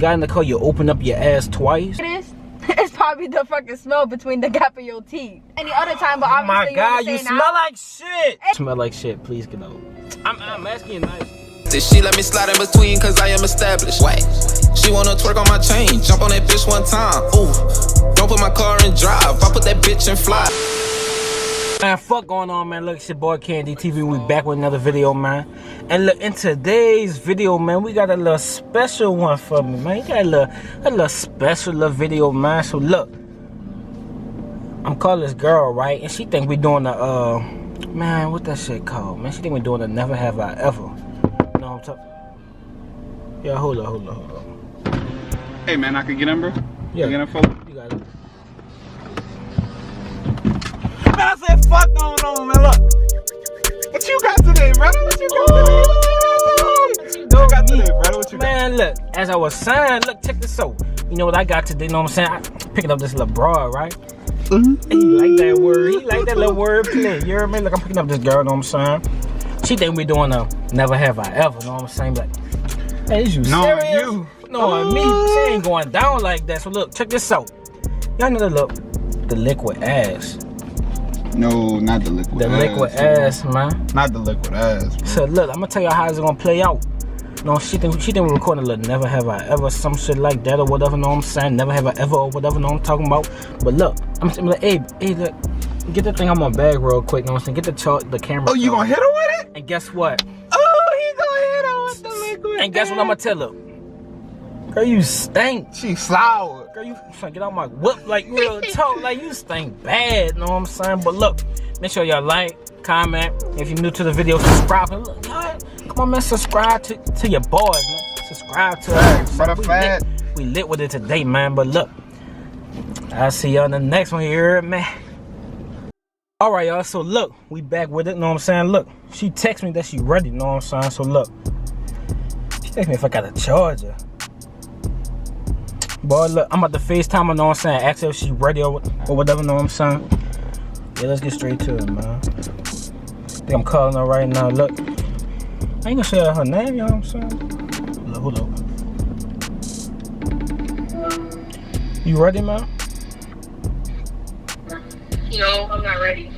Got in the car, you open up your ass twice. It is. It's probably the fucking smell between the gap of your teeth. Any other time, but obviously oh my God, you smell now. like shit. Smell like shit. Please get out. I'm asking you nice. She let me slide in between cause I am established. Wait. She wanna twerk on my chain. Jump on that bitch one time. Ooh. Don't put my car in drive. I put that bitch in fly. Man, fuck going on, man. Look, it's your boy Candy TV. We back with another video, man. And look, in today's video, man, we got a little special one for me, man. You got a little special little video, man. So look, I'm calling this girl, right? And she think we doing a man, what that shit called, man? She think we doing a Never Have I Ever. You know what I'm talking? Yeah, hold up. Hey, man, I can get him, bro? Yeah. You get him, folks? You got it. Man, I said, fuck going on, man. Look. What you got today, brother? What you got today? What you got? Man, look, as I was saying, look, check this out. You know what I got today, you know what I'm saying? I picking up this little broad, right? He like that word. He like that little word play. You hear me? Look, I'm picking up this girl, you know what I'm saying? She think we doing a Never Have I Ever, you know what I'm saying? Like, hey, is you serious? You. No, me. She ain't going down like that. So look, check this out. Y'all know the liquid ass. No, not the liquid ass. The liquid ass, man. Not the liquid ass, bro. So look, I'm gonna tell you how it's gonna play out. No, she think we're recording a little Never Have I Ever, some shit like that or whatever, know what I'm saying? Never Have I Ever or whatever, know what I'm talking about. But look, I'm like, hey, look, get the thing out my bag real quick, know what I'm saying? Get the camera. Oh, you gonna hit her with it? And guess what? Oh, he gonna hit her with the liquid. And guess what I'm gonna tell her? Girl, you stink. She sour. Girl, you trying to get out my whip like real talk, like you stink bad, know what I'm saying? But look, make sure y'all like, comment. If you're new to the video, subscribe. And look, come on, man, subscribe to your boys, man. Subscribe to us. We lit with it today, man. But look, I'll see y'all in the next one here, man. All right, y'all. So look, we back with it. Know what I'm saying? Look, she texted me that she ready. Know what I'm saying? So look, she texted me if I got a charger. Boy, look, I'm about to FaceTime her. Know what I'm saying? Ask her if she ready or whatever. Know what I'm saying? Yeah, let's get straight to it, man. I think I'm calling her right now. Look, I ain't gonna say her name, you know what I'm saying? Hold up. You ready, man? No, I'm not ready.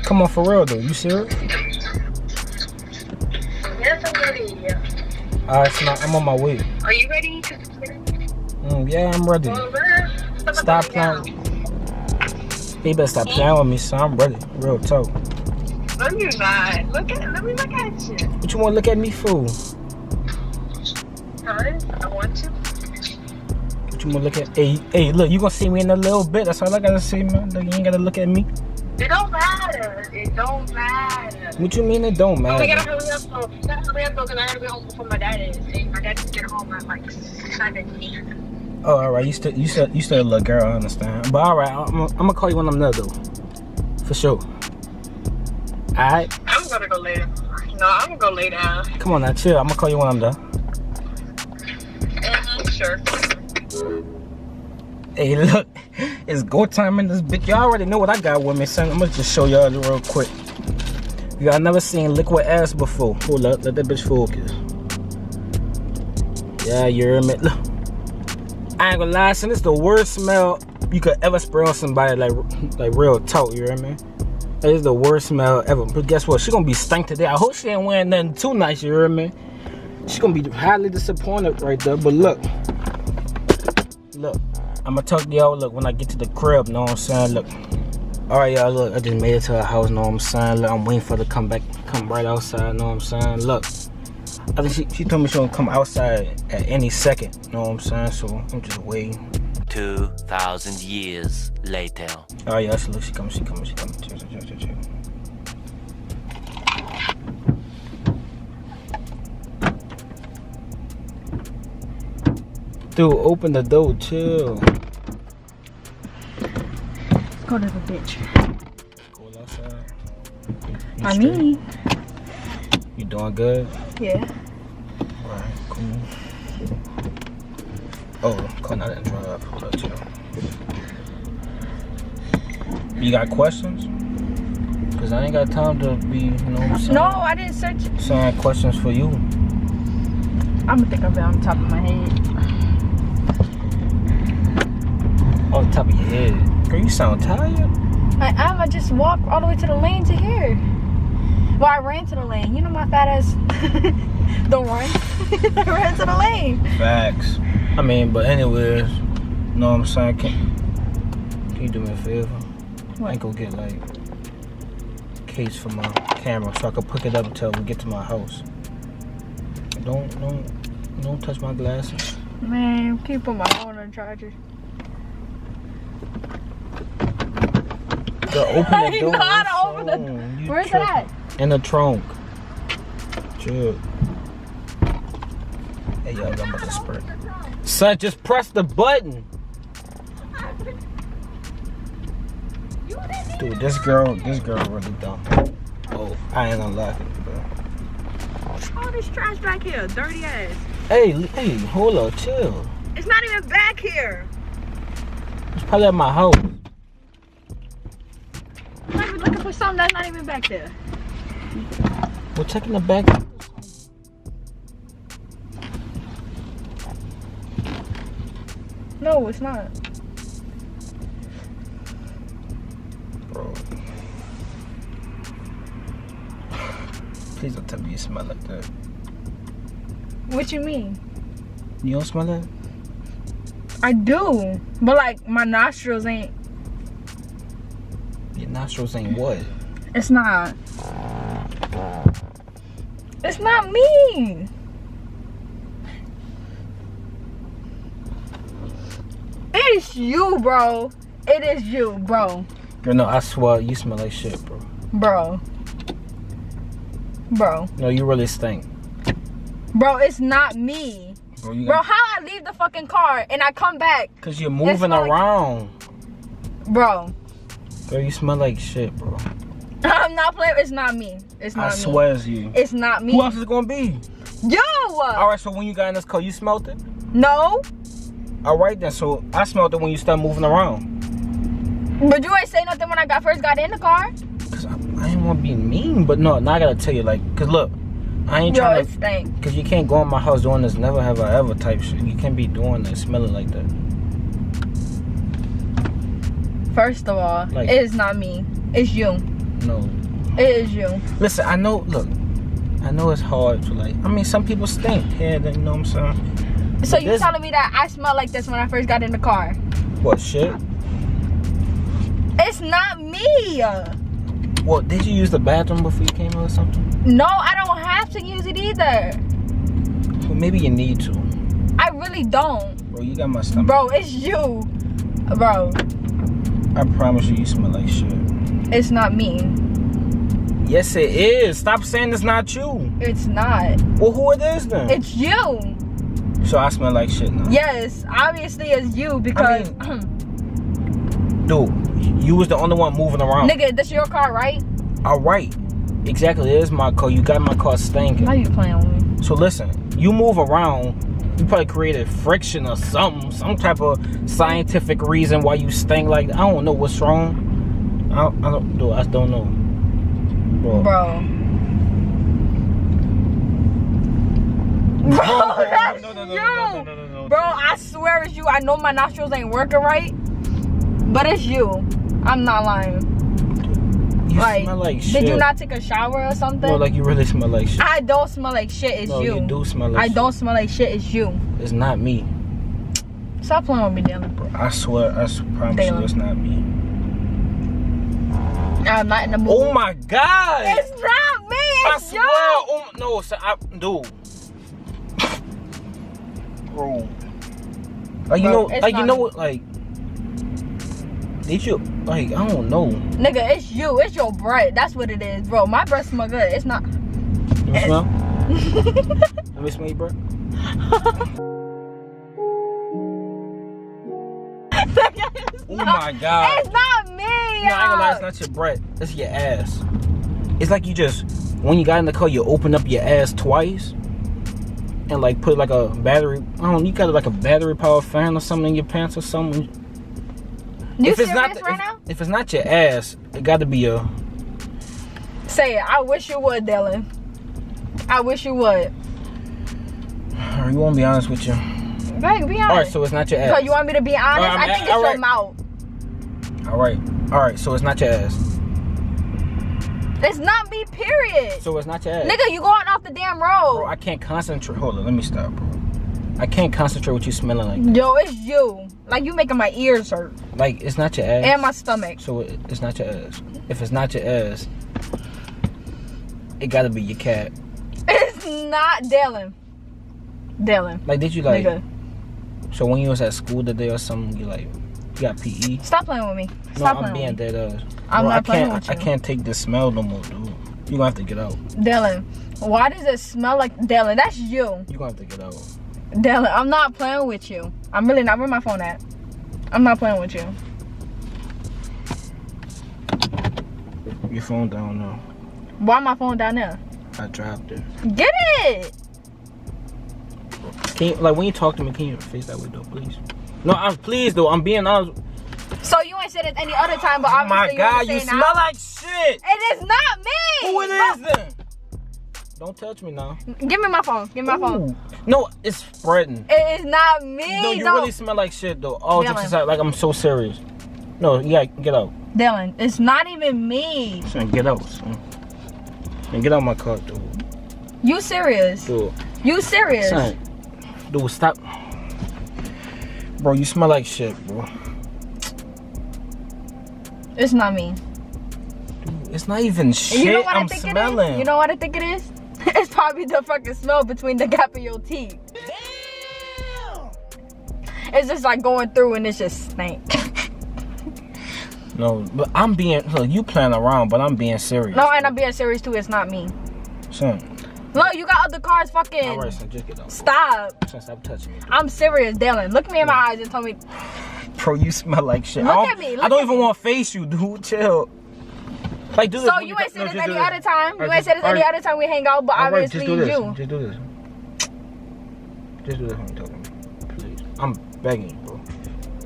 Come on, for real, though. You serious? Yes, I'm ready. Yeah. Alright, so now I'm on my way. Are you ready? Yeah, I'm ready. Stop playing. You better stop playing with me, son. I'm ready. Real talk. No, you're not. Let me look at you. What you want to look at me for? Huh? I want to. What you want to look at? Hey, look, you gonna see me in a little bit. That's all I gotta say, man. Look, you ain't gotta look at me. It don't matter. It don't matter. What you mean it don't matter? I gotta hurry up, though. Because I gotta be home before my dad is. And my dad can get home at like 7. Oh, all right. You still a little girl. I understand. But all right, I'm gonna call you when I'm done, though. For sure. All right. I'm gonna go lay down. No, I'm gonna go lay down. Come on now, chill. I'm gonna call you when I'm done. Sure. Hey, look, it's go time in this bitch. Y'all already know what I got with me, son. I'm gonna just show y'all real quick. Y'all never seen liquid ass before. Hold up, let that bitch focus. Yeah, you hear me? Look, I ain't gonna lie, son. It's the worst smell you could ever spray on somebody, like real talk. You hear me? It's the worst smell ever. But guess what? She gonna be stank today. I hope she ain't wearing nothing too nice. You hear me? She gonna be highly disappointed right there. But look, I'm gonna talk to y'all. Look, when I get to the crib, know what I'm saying? Look, all right, y'all. Look, I just made it to her house. Know what I'm saying? Look, I'm waiting for her to come right outside. Know what I'm saying? Look, I think she told me she gonna come outside at any second. Know what I'm saying? So I'm just waiting. 2,000 years later. All right, y'all. So look, she coming. Chill. Dude, open the door, chill. Go to the bitch. Go outside. I mean. You doing good? Yeah. Alright, cool. Oh, come out and drive. Hold up, chill. You got questions? Cause I ain't got time to be, you know what I'm saying? No, I didn't search it. Saying questions for you. I'm gonna think of it on top of my head. top of your head. Girl, you sound tired. I am. I just walked all the way to the lane to here. Well, I ran to the lane. You know my fat ass don't run. I ran to the lane. Facts. I mean, but anyways, you know what I'm saying? Can you do me a favor? What? I ain't gonna get like a case for my camera so I can pick it up until we get to my house. Don't touch my glasses. Man, keep put my phone on the charger. Girl, open I the door. know how to open the door. Where's it at? In the trunk. Chill. Hey, y'all, I'm about to spray. Son, just press the button. Dude, this girl really dumb. Oh, I ain't unlocking it, bro. All this trash back here, dirty ass. Hey, hold up, chill. It's not even back here. It's probably at my house. I'm not even looking for something that's not even back there. We're checking the back. No, it's not. Bro. Please don't tell me you smell like that. What you mean? You don't smell that? I do, but like my nostrils ain't. Your nostrils ain't what? It's not. It's not me. It's you, bro. It is you, bro. Girl, no, I swear you smell like shit, bro. Bro, No, you really stink. bro, it's not me. Bro, how I leave the fucking car and I come back? Cause you're moving smell like- around. Bro, Girl, you smell like shit, bro. I'm not playing. It's not me. It's not I me. swear it's you. It's not me. Who else is it gonna be? You! Alright, so when you got in this car, you smelled it? No, Alright then, so I smelled it when you started moving around. but you ain't say nothing when I first got in the car. Cause I didn't want to be mean, but no, now I gotta tell you, like, cause look, I ain't Yo, trying it to, stink. cause you can't go in my house doing this never have I ever type shit. You can't be doing that, smelling like that. First of all, Like- it is not me. It's you. No. It is you. Listen, I know, look, I know it's hard to like, I mean, some people stink. Yeah, you know what I'm saying? So But you this- telling me that I smell like this when I first got in the car? What, shit? It's not me. Well, did you use the bathroom before you came here or something? No, I don't have to use it either. Well, maybe you need to. I really don't. Bro, you got my stomach. Bro, it's you. Bro, I promise you, you smell like shit. it's not me. Yes, it is. Stop saying it's not you. It's not. Well, who it is then? It's you. So I smell like shit now. Yes, obviously it's you because Dude, you was the only one moving around. nigga, this your car, right? Alright. Exactly, it is my car. You got my car stinking. Now you playing with me. So listen, you move around, you probably created friction or something, some type of scientific reason why you stink like that. I don't know what's wrong. I don't know. Bro. Bro, that's No. you. Bro, I swear it's you. I know my nostrils ain't working right, but it's you. I'm not lying. You Like, smell like shit. did you not take a shower or something? No, like you really smell like shit. I don't smell like shit. It's No, you. you do smell like I shit. don't smell like shit. It's you. It's not me. Stop playing with me, Dylan. Bro, I swear, I promise you Damn. it's not me. I'm not in the mood. Oh my God! It's not me. I It's swear, you. oh no, dude. Bro. Like, you Bro, know, it's like, you not know me. what, like, did you, like, I don't know. Nigga, it's you. It's your breath. That's what it is, bro. My breath smell good. It's not. You smell? Let me smell your breath. Oh my God. It's not me. No, I ain't gonna lie, it's not your breath. It's your ass. It's like you just, when you got in the car, you open up your ass twice and like put like a battery, I don't know, you got like a battery powered fan or something in your pants or something. You If it's serious not, right now? if it's not your ass, it got to be a. Say it. I wish you would, Dylan. I wish you would. You won't be honest with you. Right, be honest. All right, so it's not your ass. So you want me to be honest? Alright, I think it's alright. your mouth. All right. So it's not your ass. It's not me, period. So it's not your ass. Nigga, you going off the damn road. Bro, I can't concentrate. Hold on, let me stop, bro. I can't concentrate with you smelling like that. Yo, it's you. Like, you making my ears hurt. Like, it's not your ass. And my stomach. So it's not your ass. If it's not your ass, it gotta be your cat. It's not Dylan. Like, did you like? Nigga. So when you was at school today or something, you got PE? Stop playing with me. No, Stop I'm playing being with me. dead ass. I'm not playing with you. I can't take this smell no more, dude. You gonna have to get out. Dylan, why does it smell like Dylan? That's you. You gonna have to get out. Dylan, I'm not playing with you. I'm really not. Where my phone at? I'm not playing with you. Your phone down now. Why my phone down there? I dropped it. Get it! Can you, like, when you talk to me, can you face that way though, please? No, I'm pleased though. I'm being honest. So you ain't said it any other time, but Oh my obviously God, you you say smell now. like shit. It is not me. Who it is then? Don't touch me now. Give me my phone. Give me my phone. Ooh. No, it's spreading. It is not me. No, you Don't. really smell like shit though. All jokes Dylan. aside, like I'm so serious. No, you gotta get out. Dylan, it's not even me. Son, get out, son. And get out my car, dude. You serious? Dude. You serious? Son, dude, stop. Bro, you smell like shit, bro. It's not me. Dude, it's not even shit. You know what I'm I think smelling. it is? You know what I think it is? It's probably the fucking smell between the gap of your teeth. Damn! It's just like going through and it's just stink. No, but I'm being. Look, you playing around, but I'm being serious. No, and I'm being serious too. It's not me. Son. Look, you got other cars fucking. Alright, son, just get out. Stop. Son, stop touching me. Dude. I'm serious, Dylan. Look me in my eyes and tell me. Bro, you smell like shit. Look at me, I look don't at even me. want to face you, dude. Chill. Like, do this. So you ain't said this any other time. You ain't said this any other time we hang out, but obviously just do this. you. Just do this. Just do this when you talking to me, please. I'm begging you, bro.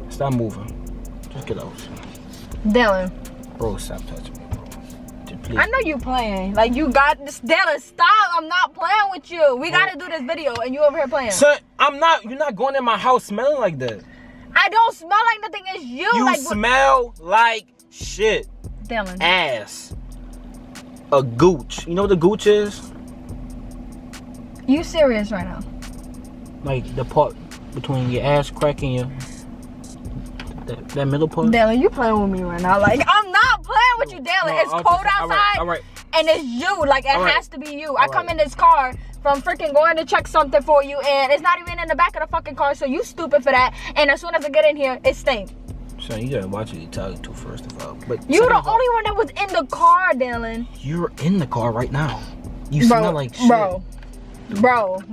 Stop moving. Just get out. Dylan. Bro, stop touching me, bro. Just please. I know you playing. Like, you got this. Dylan, stop. I'm not playing with you. We gotta do this video and you over here playing. Son, I'm not. You're not going in my house smelling like that. I don't smell like nothing. It's you. You like, smell like shit. Dylan. Ass. A gooch. You know what a gooch is? You serious right now? Like the part between your ass crack and your that middle part. Dylan, you playing with me right now. Like, I'm not playing with you, Dylan. No, It's I'll cold just- outside. All right. And it's you. Like, it All right. has to be you. I All come right. in this car from freaking going to check something for you, and it's not even in the back of the fucking car, so you stupid for that. And as soon as I get in here, it stinks. Son, you gotta watch what you're talking to first of all. But You second the of all, only one that was in the car, Dylan. You're in the car right now. You smell like shit. Bro.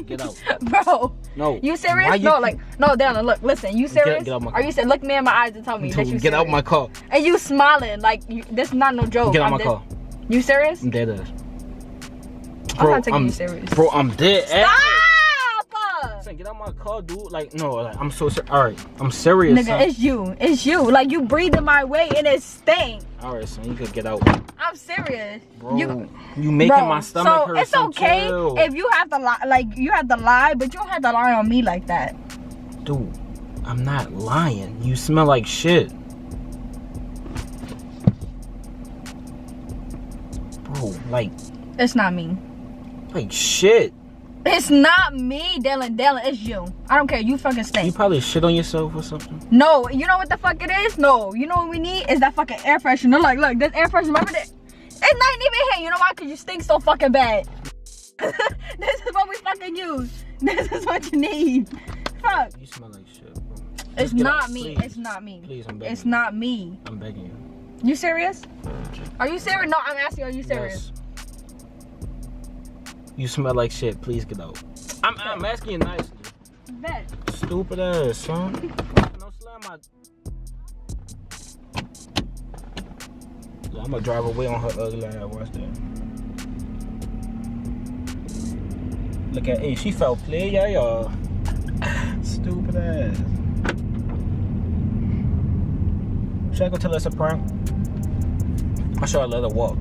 Get out. Bro. No. You serious? Why you No, like, no, Dylan, look, listen, you serious? get out my car. Or you said, look me in my eyes and tell me that you Get serious. out my car. And you smiling, like, this is not no joke. Get out I'm my dead- car. You serious? I'm dead ass. I'm not taking you serious. Bro, I'm dead ass. Stop! Son, get out my car, dude. Like, no, like, I'm so serious. All right, I'm serious, Nigga, son. it's you. It's you. Like, you breathing my way and it stink. All right, son, you could get out. I'm serious. Bro, you making my stomach hurt. So it's son, okay chill. if you have to lie. Like, you have to lie, but you don't have to lie on me like that. Dude, I'm not lying. You smell like shit. Bro, like It's not me. shit. It's not me, Dylan. Dylan, it's you. I don't care. You fucking You stink. probably shit on yourself or something. No, you know what the fuck it is? No, you know what we need is that fucking air freshener. Like, look, this air freshener. Remember that? It's not even here. You know why? Cause you stink so fucking bad. This is what we fucking use. This is what you need. Fuck. You smell like shit, bro. It's Just get not out, me. please. It's not me. Please, I'm begging It's you. not me. I'm begging you. You serious? Are you serious? No, I'm asking. Are you serious? Yes. You smell like shit. Please get out. I'm asking you nicely. Bet. Stupid ass, son. No slam my. I'm gonna drive away on her ugly ass. Watch that. Look at, hey, she felt play, y'all. Stupid ass. Should I go tell her it's a prank? I should let her walk.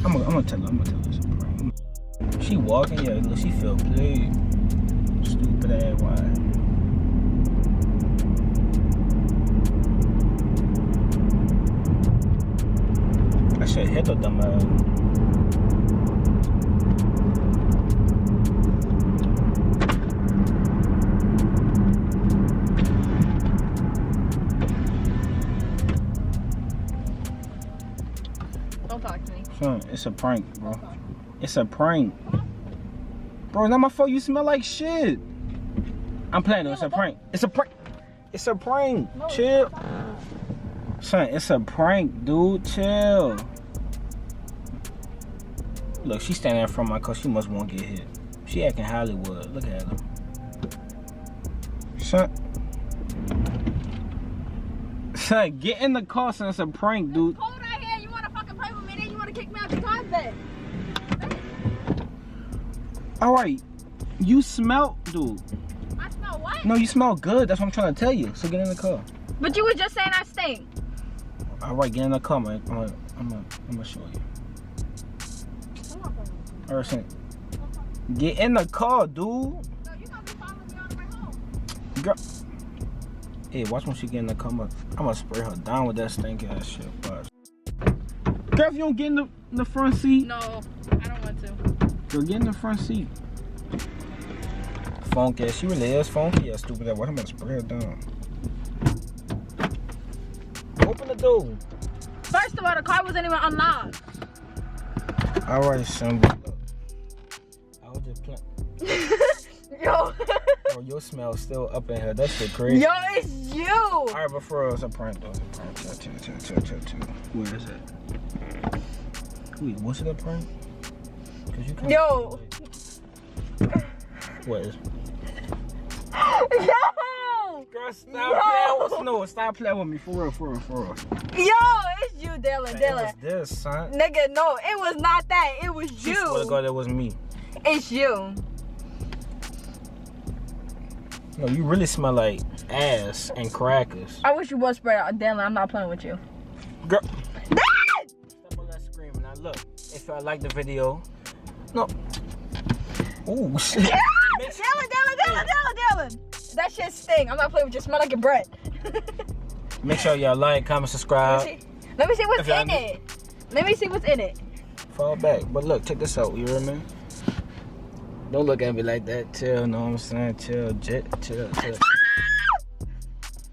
I'm gonna tell her it's a prank. She walking, yeah, look, she feel played. Stupid ass wide. I should hit the dumb ass. Don't talk to me. Son, it's a prank, bro. It's a prank. Bro, not my fault. You smell like shit. I'm playing though. It's a prank. It's a prank. It's a prank. No, Chill. Son, it's a prank, dude. Chill. Look, she's standing in front of my car. She must want to get hit. She acting Hollywood. Look at her. Son, get in the car, son. It's a prank, dude. It's cold out here. You want to fucking play with me, then you want to kick me out the car bed. All right. You smell, dude. I smell what? No, you smell good. That's what I'm trying to tell you. So get in the car. But you were just saying I stink. All right, get in the car, man. I'm gonna show you. All right, son. Get in the car, dude. No, you gonna be following me all the way home. Girl. Hey, watch when she get in the car. I'm gonna spray her down with that stink ass shit. Watch. Girl, if you don't get in the front seat. No, I don't want to. Girl, get in the front seat. Funky ass. She really is funky ass, stupid ass. What? I'm gonna spray her down. Open the door. First of all, the car wasn't even unlocked. All right, son. Look, I was just playing. Yo. Bro, your smell's still up in here. That shit crazy. Yo, it's you. All right, but for real, it's a prank though. It's a prank. Chill. Where is it? Wait, what's it a prank? Cause you can't. Yo. What is? Yo. Girl, stop playing with no. Stop playing with me for real. Yo, it's you, Dylan. Hey, what's this, son? Nigga, no, it was not that. It was you. I swear to God, it was me. It's you. No, you really smell like ass and crackers. I wish you was spread out. Dylan, I'm not playing with you. Girl. Dad! Stop all that screaming. Now look, if I like the video, no. Ooh, shit. Dylan. That shit stink. I'm not playing with you. Smell like your breath. Make sure y'all like, comment, subscribe. Let me see what's in it. Let me see what's in it. Fall back. But look, check this out. You hear me? Don't look at me like that. Chill, know what I'm saying? Chill.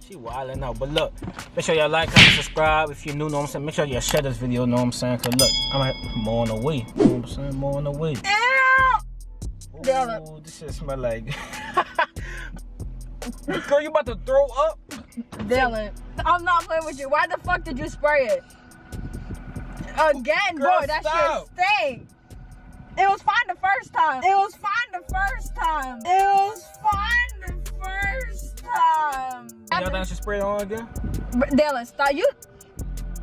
She wildin' out. But look, make sure y'all like, comment, subscribe. If you're new, know what I'm saying? Make sure y'all share this video, know what I'm saying? Cause look, I'm more on the way. Know what I'm saying? More on the way. Ooh, this shit smell like. Girl, you about to throw up? Dylan, I'm not playing with you. Why the fuck did you spray it? Again, Girl, boy, that stop. shit stink. It was fine the first time. Y'all done should spray it on again? Dylan, stop.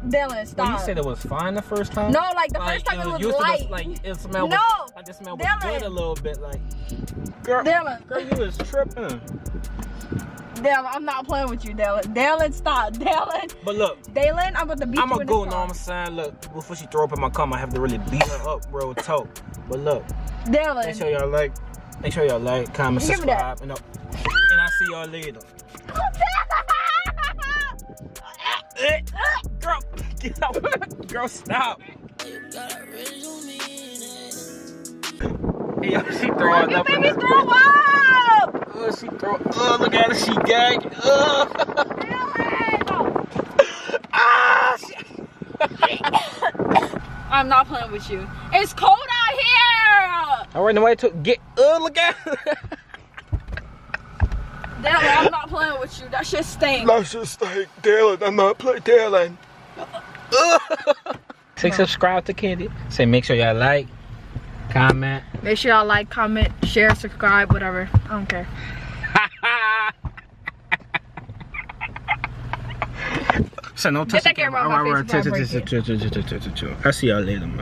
Dylan, stop. Well, you said it was fine the first time? No, like the first time it was used to light. just, like it smelled. No, Like the smell was Dylan. good a little bit. Like, girl, Dylan. girl, you was tripping. Dylan, I'm not playing with you, Dylan. Dylan, stop. Dylan. But look, Dylan, I'm about to beat I'm you gonna in go. the Know what I'm saying? Look, before she throw up in my car, I have to really beat her up, real talk. But look, Dylan. make sure y'all like, comment, Give me that. subscribe, and I'll see y'all later. Girl, get out. Girl, stop. Hey, yo, she throwing You up. made me throw up. She throw. Look at her. She gagged. Ah. I'm not playing with you. It's cold out here. All right, nobody took. Get. Look at her. Dylan, I'm not playing with you. That shit stinks. That shit stink. Dylan, I'm not playing. Dylan. Say subscribe to Candy. Say make sure y'all like, comment. Make sure y'all like, comment, share, subscribe, whatever. I don't care. So no Get that camera out my face before I break it. I see y'all later, man.